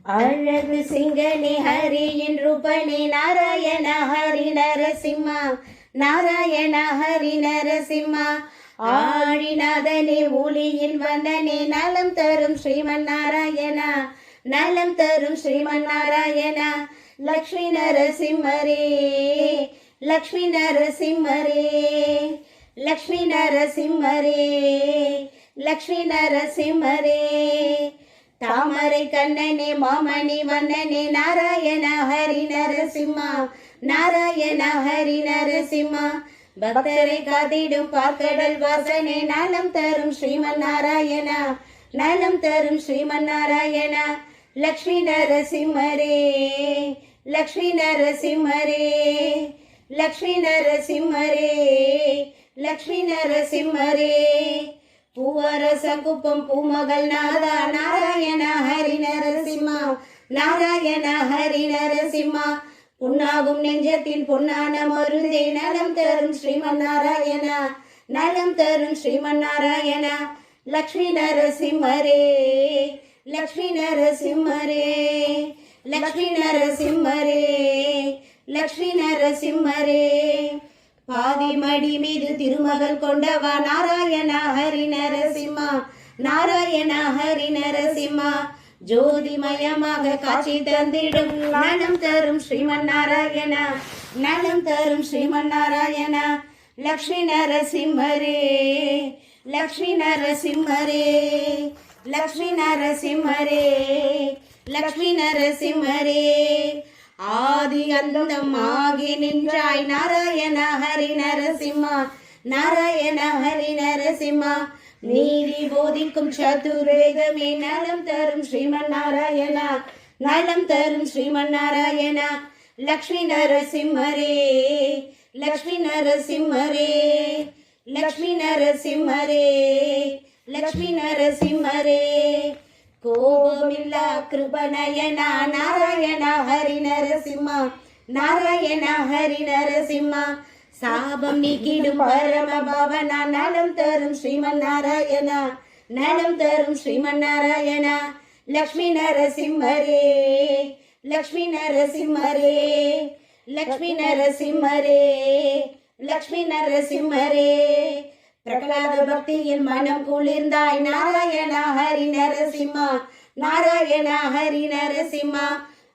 அழகு சிங்கனே ஹரியின் ரூபனே நாராயண ஹரி நரசிம்மா நாராயண ஹரி நரசிம்மா ஆழிநாதனே ஒளியின் வந்தனே நலம் தரும் ஸ்ரீமன் நாராயணா நலம் தரும் ஸ்ரீமன் நாராயணா லக்ஷ்மி நரசிம்மரே லக்ஷ்மி நரசிம்மரே லக்ஷ்மி நரசிம்மரே லக்ஷ்மி நரசிம்மரே தாமரை கண்ணனே மாமணி வண்ணனே நாராயண ஹரி நரசிம்மா நாராயண ஹரி நரசிம்மா பக்தரை காத்திடும் பார்க்கடல் வாசனே நலம் தரும் ஸ்ரீமன் நாராயணா நலம் தரும் ஸ்ரீமன் நாராயணா லக்ஷ்மி நரசிம்மரே லக்ஷ்மி நரசிம்மரே லக்ஷ்மி நரசிம்மரே லக்ஷ்மி நரசிம்மரே பூவரச குப்பம் பூமகள் நாதா நாராயண ஹரி நரசிம்மா நாராயண ஹரி நரசிம்மா புண்ணாகும் நெஞ்சத்தின் பொன்னான மருந்தே நலம் தரும் ஸ்ரீமன் நாராயணா நலம் தரும் ஸ்ரீமன் நாராயணா லக்ஷ்மி நரசிம்மரே லக்ஷ்மி நரசிம்மரே லக்ஷ்மி நரசிம்மரே லக்ஷ்மி நரசிம்மரே பாதி மடி மீது திருமகள் கொண்டவா நாராயண ஹரி நரசிம்மா நாராயண ஹரி நரசிம்மா ஜோதிமயமாக காட்சி தந்திடும் நலம் தரும் ஸ்ரீமன் நாராயணா நலம் தரும் ஸ்ரீமன் நாராயணா லக்ஷ்மி நரசிம்மரே லக்ஷ்மி நரசிம்மரே லக்ஷ்மி நரசிம்மரே லக்ஷ்மி நரசிம்மரே ஆதி அந்தம் ஆகி நின்றாய் நாராயண ஹரி நரசிம்மா நாராயண ஹரி நரசிம்மா நீதி போதிக்கும் சதுர்வேதமே நலம் தரும் ஸ்ரீமன் நாராயணா நலம் தரும் ஸ்ரீமன் நாராயணா லக்ஷ்மி நரசிம்மரே லக்ஷ்மி நரசிம்மரே லக்ஷ்மி நரசிம்மரே லக்ஷ்மி நரசிம்மரே கோபமில்லா கிருபநயனா நாராயண ஹரி நரசிம்மா நாராயண ஹரி நரசிம்மா சாபம் நீக்கிடும் பரம பவனா நலம் தரும் ஸ்ரீமன் நாராயணா நலம் தரும் ஸ்ரீமன் நாராயணா லக்ஷ்மி நரசிம்மரே லக்ஷ்மி நரசிம்மரே லக்ஷ்மி நரசிம்மரே லக்ஷ்மி நரசிம்மரே பிரகலாத பக்தியில் மனம் குளிர்ந்தாய் நாராயண ஹரி நரசிம்மா நாராயண ஹரி நரசிம்மா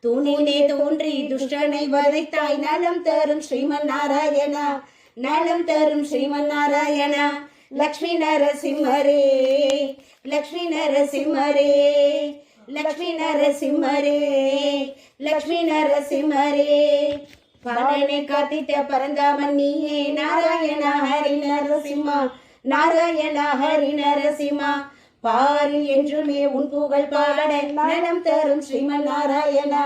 தூணிலே தோன்றி துஷ்டனை வதைத்தாய் நலம் தரும் ஸ்ரீமன் நாராயணா நலம் தரும் ஸ்ரீமன் நாராயணா லக்ஷ்மி நரசிம்மரே லக்ஷ்மி நரசிம்மரே லக்ஷ்மி நரசிம்மரே லக்ஷ்மி நரசிம்மரே பரனை காத்திட்ட பரந்தாமன் நீயே நாராயண ஹரி நரசிம்மா நாராயண ஹரி நரசிம்மா பாரில் என்றுமே உன் புகழ் பாட நலம் தரும் ஸ்ரீமன் நாராயணா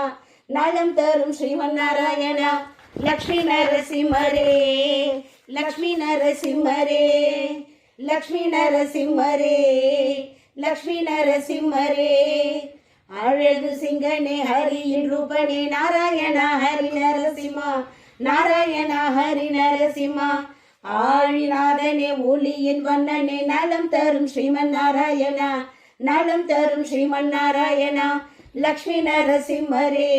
நலம் தரும் ஸ்ரீமன் நாராயணா லக்ஷ்மி நரசிம்மரே லக்ஷ்மி நரசிம்மரே லக்ஷ்மி நரசிம்மரே லக்ஷ்மி நரசிம்மரே அழகு சிங்கனே ஹரியின் ரூபனே நாராயண ஹரி நரசிம்மா நாராயண ஹரி நரசிம்மா ஆழிநாதனே ஒளியின் வண்ணனே நலம் தரும் ஸ்ரீமன் நாராயணா நலம் தரும் ஸ்ரீமன் நாராயணா லக்ஷ்மி நரசிம்மரே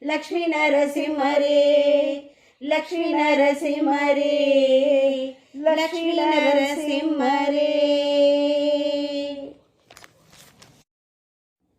லக்ஷ்மி நரசிம்மரே லக்ஷ்மி நரசிம்மரே லக்ஷ்மி நரசிம்மரே